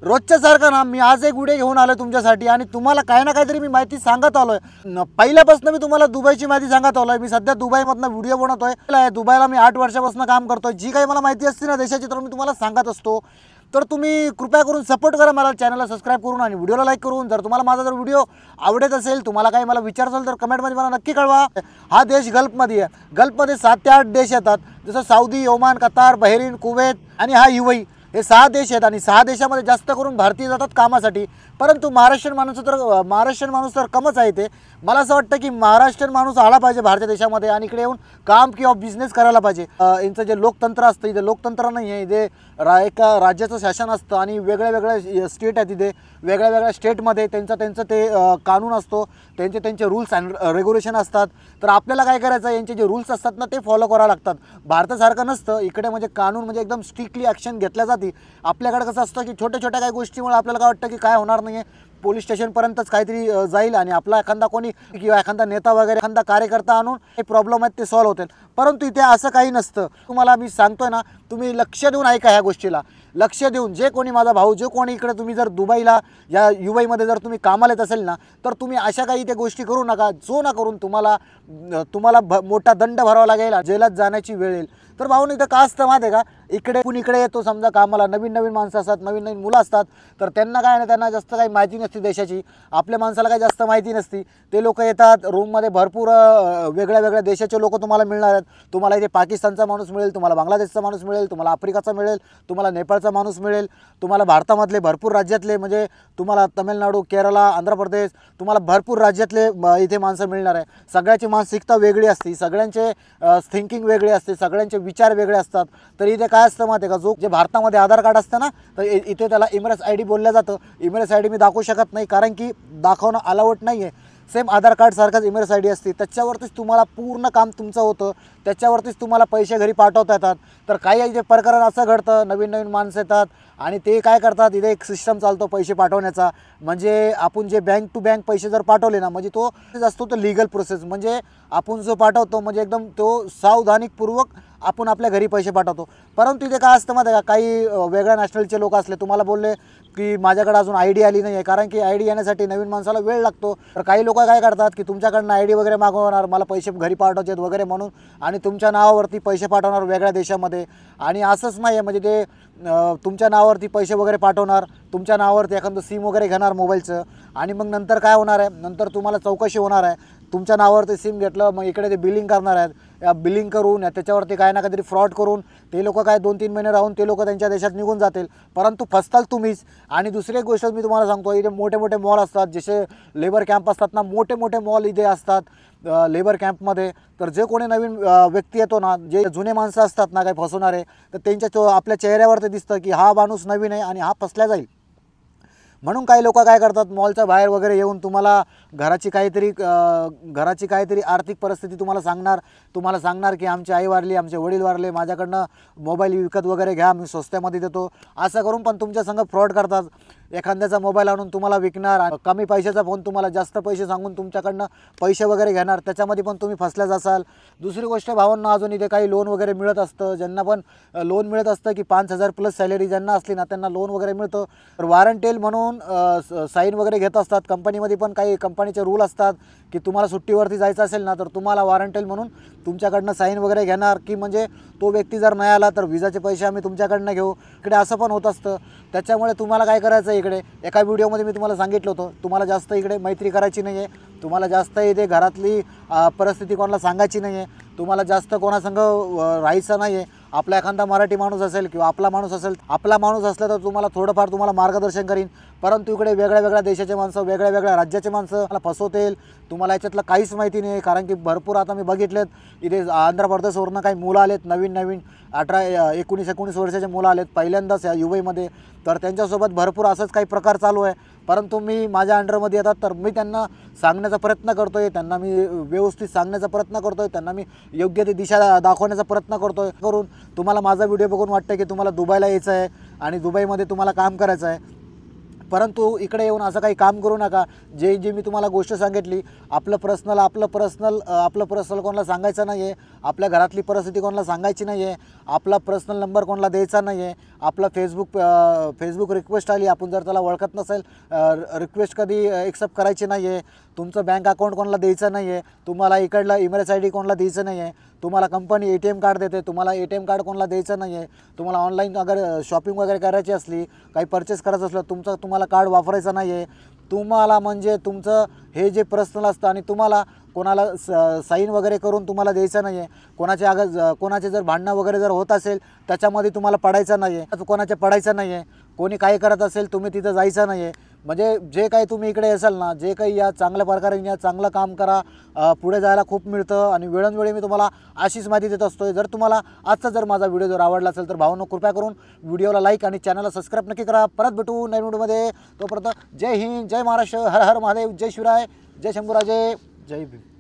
रोजच्या सारखं ना मी आज एक व्हिडिओ घेऊन आलो तुमच्यासाठी आणि तुम्हाला काही ना काहीतरी मी माहिती सांगत आलोय। पहिल्यापासून मी तुम्हाला दुबईची माहिती सांगत आलोय। मी सध्या दुबईमधनं व्हिडिओ बनवतोय। दुबईला मी 8 वर्षापासून काम करतोय। जी काही मला माहिती असते ना देशाची तर मी तुम्हाला सांगत असतो। तर तुम्ही कृपया करून सपोर्ट करा मला, चॅनलला सबस्क्राईब करून आणि व्हिडिओला लाईक करून। जर तुम्हाला माझा व्हिडिओ आवडत असेल, तुम्हाला काही मला विचारायचं असेल तर कमेंटमध्ये मला नक्की कळवा। हा देश गल्फमध्ये आहे। गल्फमध्ये 7 ते 8 देश येतात, जसं Saudi, Oman, Qatar, Bahrain, Kuwait आणि हा UAE। हे 6 देश आहेत आणि 6 देशामध्ये जास्त करून भारतीय जातात कामासाठी। परंतु महाराष्ट्रीयन माणूस तर कमच आहे। ते मला असं वाटतं की महाराष्ट्रीयन माणूस आला पाहिजे भारतीय देशामध्ये आणि इकडे येऊन काम किंवा बिझनेस करायला पाहिजे। यांचं जे लोकतंत्र असतं इथे लोकतंत्र नाही आहे। इथे एका राज्याचं शासन असतं आणि वेगळ्या स्टेट आहेत। तिथे वेगळ्या स्टेटमध्ये त्यांचं ते कानून असतो, त्यांचे रूल्स अँड रेग्युलेशन असतात। तर आपल्याला काय करायचं, यांचे जे रूल्स असतात ना ते फॉलो करावं लागतात। भारतासारखं नसतं इकडे, म्हणजे कानून म्हणजे एकदम स्ट्रिक्टली ॲक्शन घेतल्या जाते। आपल्याकडे कसं असतं की छोट्या काही गोष्टीमुळे आपल्याला काय वाटतं की काय होणार नाही आहे, पोलीस स्टेशनपर्यंतच काहीतरी जाईल आणि आपला एखादा कोणी किंवा एखादा नेता वगैरे एखादा कार्यकर्ता आणून हे प्रॉब्लेम आहेत ते सॉल्व्ह होतील। परंतु इथे असं काही नसतं। तुम्हाला मी सांगतोय ना, तुम्ही लक्ष देऊन ऐका ह्या गोष्टीला, लक्ष देऊन। जे कोणी माझा भाऊ, जे कोणी इकडे तुम्ही जर दुबईला या UAEमध्ये जर तुम्ही कामाला येत असेल ना, तर तुम्ही अशा काही त्या गोष्टी करू नका जो ना करून तुम्हाला मोठा दंड भरावा लागेल, जेलात जाण्याची वेळ येईल। तर भाऊन इथं का असतं माहिती आहे का, इकडे येतो समजा कामाला, नवीन माणसं असतात, नवीन मुलं असतात। तर त्यांना काय ना, त्यांना जास्त काही माहिती नसते देशाची। आपल्या माणसाला काही जास्त माहिती नसती। ते लोक येतात रूममध्ये, भरपूर वेगळ्या देशाचे लोक तुम्हाला मिळणार आहेत। तुम्हाला इथे पाकिस्तानचा माणूस मिळेल, तुम्हाला बांगलादेशचा माणूस मिळेल, तुम्हाला आफ्रिकाचा मिळेल, तुम्हाला नेपाळचा माणूस मिळेल, तुम्हाला भारतामधले भरपूर राज्यातले, म्हणजे तुम्हाला तमिळनाडू, केरला, आंध्र प्रदेश, तुम्हाला भरपूर राज्यातले इथे माणसं मिळणार आहे। सगळ्याची मानसिकता वेगळी असते, सगळ्यांचे थिंकिंग वेगळे असते, सगळ्यांचे विचार वेगळे असतात। तर इथे काय असतं माहिती आहे का, जे भारतामध्ये आधार कार्ड असतं ना, तर इथे त्याला इमिरेट्स ID बोललं जातं। इमिरेट्स ID मी दाखवू शकत नाही कारण की दाखवणं अलाउड नाही आहे। सेम आधार कार्ड सारखंच इमिरेट्स ID असते, त्याच्यावरतीच तुम्हाला पूर्ण काम तुमचं होतं, त्याच्यावरतीच तुम्हाला पैसे घरी पाठवता येतात। तर काही जे प्रकरण असं घडतं, नवीन माणसं येतात आणि ते काय करतात, इथे एक सिस्टम चालतो पैसे पाठवण्याचा। म्हणजे आपण जे बँक टू बँक पैसे जर पाठवले ना, म्हणजे तो असतो तो लीगल प्रोसेस। म्हणजे आपण जो पाठवतो म्हणजे एकदम तो सावधानीपूर्वक आपण आपल्या घरी पैसे पाठवतो। परंतु इथे काय असतं माहिती आहे का, काही वेगळ्या नॅशनलचे लोक असले, तुम्हाला बोलले की माझ्याकडे अजून ID आली नाही आहे, कारण की ID येण्यासाठी नवीन माणसाला वेळ लागतो। तर काही लोक काय करतात की तुमच्याकडनं ID वगैरे मागवणार, मला पैसे घरी पाठवायचे आहेत वगैरे म्हणून, आणि तुमच्या नावावरती पैसे पाठवणार वेगळ्या देशामध्ये। आणि असंच नाही आहे, म्हणजे ते तुमच्या नावावरती पैसे वगैरे पाठवणार, तुमच्या नावावरती एखादं सिम वगैरे घेणार मोबाईलचं, आणि मग नंतर काय होणार आहे, नंतर तुम्हाला चौकशी होणार आहे। तुमच्या नावावरती सिम घेतलं, मग इकडे ते बिलिंग करणार आहेत, या बिलिंग करून त्याच्यावरती काय ना काहीतरी फ्रॉड करून ते लोक काय 2-3 महिने राहून ते लोक त्यांच्या देशात निघून जातील, परंतु फसताल तुम्हीच। आणि दुसरी एक गोष्ट मी तुम्हाला सांगतो, इथे मोठे मॉल असतात, जसे लेबर कॅम्प असतात ना, मोठे मॉल इथे असतात लेबर कॅम्पमध्ये। तर जे कोणी नवीन व्यक्ती येतो ना, जे जुने माणसं असतात ना काही फसवणारे, तर आपल्या चेहऱ्यावरती दिसतं की हा माणूस नवीन आहे आणि हा फसला जाईल। म्हणून काही लोक काय करतात, मॉलच्या बाहेर वगैरे येऊन तुम्हाला घराची काहीतरी आर्थिक परिस्थिती तुम्हाला सांगणार की आमची आई वारली, आमचे वडील वारले, माझ्याकडनं मोबाईल विकत वगैरे घ्या, मी स्वस्त्यामध्ये देतो, असं करून पण तुमच्या संग फ्रॉड करतात। एखाद्याचा मोबाईल आणून तुम्हाला विकणार, कमी पैशाचा फोन तुम्हाला जास्त पैसे सांगून तुमच्याकडनं पैसे वगैरे घेणार, त्याच्यामध्ये पण तुम्ही फसल्या जासाल। दुसरी गोष्ट भावांना, अजून इथे काही लोन वगैरे मिळत असतं, ज्यांना पण लोन मिळत असतं की 5,000 प्लस सॅलरी ज्यांना असली ना त्यांना लोन वगैरे मिळतं। तर वॉरंटेल म्हणून साईन वगैरे घेत असतात कंपनीमध्ये, पण काही कंपनीचे रूल असतात की तुम्हाला सुट्टीवरती जायचं असेल ना, तर तुम्हाला वॉरंटेल म्हणून तुमच्याकडनं साईन वगैरे घेणार, की म्हणजे तो व्यक्ती जर नाही आला तर विजाचे पैसे आम्ही तुमच्याकडनं घेऊ। इकडे असं पण होत असतं। त्याच्यामुळे तुम्हाला काय करायचं, इकडे एका व्हिडिओमध्ये मी तुम्हाला सांगितलं होतं, तुम्हाला जास्त इकडे मैत्री करायची नाही आहे, तुम्हाला जास्त इथे घरातली परिस्थिती कोणाला सांगायची नाही आहे, तुम्हाला जास्त कोणासंग राहायचं नाही आहे। आपला एखादा मराठी माणूस असेल किंवा आपला माणूस असला तर तुम्हाला थोडंफार तुम्हाला मार्गदर्शन करीन। परंतु इकडे वेगळ्या देशाचे माणसं, वेगळ्या राज्याचे माणसं मला फसवतील, तुम्हाला याच्यातलं काहीच माहिती नाही। कारण की भरपूर आता मी बघितलेत, इथे आंध्र प्रदेशवरून काही मुलं आलेत, नवीन 19 वर्षाचे मुलं आलेत पहिल्यांदाच या UAEमध्ये। तर त्यांच्यासोबत भरपूर असंच काही प्रकार चालू आहे। परंतु मी माझ्या अंडरमध्ये येतात तर मी त्यांना सांगण्याचा प्रयत्न करतोय, त्यांना मी व्यवस्थित सांगण्याचा प्रयत्न करतोय, त्यांना मी योग्य ती दिशा दाखवण्याचा प्रयत्न करतोय। करून तुम्हाला माझा व्हिडिओ बघून वाटतं की तुम्हाला दुबईला यायचं आहे आणि दुबईमध्ये तुम्हाला काम करायचं आहे, परंतु इकडे येऊन असं काही काम करू नका. जे मी तुम्हाला गोष्ट सांगितली, आपलं पर्सनल कोणाला सांगायचं नाही आहे, आपल्या घरातली परिस्थिती कोणाला सांगायची नाही आहे, आपला पर्सनल नंबर कोणाला द्यायचा नाही आहे, आपला फेसबुक रिक्वेस्ट आली, आपण जर त्याला ओळखत नसेल रिक्वेस्ट कधी एक्सेप्ट करायची नाही आहे, तुमचं बँक अकाउंट कोणाला द्यायचं नाही आहे, तुम्हाला इकडला ईमेल ID कोणाला द्यायचं नाही आहे, तुम्हाला कंपनी ATM कार्ड देते, तुम्हाला ATM कार्ड कोणाला द्यायचं नाही आहे, तुम्हाला ऑनलाईन अगर शॉपिंग वगैरे करायची असली, काही परचेस करायचं असलं, तुम्हाला कार्ड वापरायचं नाही आहे. तुम्हाला म्हणजे तुमचं हे जे पर्सनल असतं आणि तुम्हाला कोणाला साईन वगैरे करून तुम्हाला द्यायचं नाही आहे. कोणाचे जर भांडणं वगैरे जर होत असेल त्याच्यामध्ये तुम्हाला पडायचं नाही आहे, कोणाचे पडायचं नाही आहे. कोणी काही करत असेल तुम्ही तिथं जायचं नाही आहे. म्हणजे जे काही तुम्ही इकडे असाल ना, जे काही या चांगल्या प्रकारे या चांगलं काम करा, पुढे जायला खूप मिळतं. आणि वेळोवेळी मी तुम्हाला अशीच माहिती देत असतो. जर तुम्हाला आजचा जर माझा व्हिडिओ जर आवडला असेल तर भावांनो कृपया करून व्हिडिओला लाईक आणि चॅनलला सबस्क्राईब नक्की करा. परत भेटू नवीन व्हिडिओमध्ये. तोपर्यंत जय हिंद, जय महाराष्ट्र, हर हर महादेव, जय शिवराय, जय शंभूराजे, जय भीम.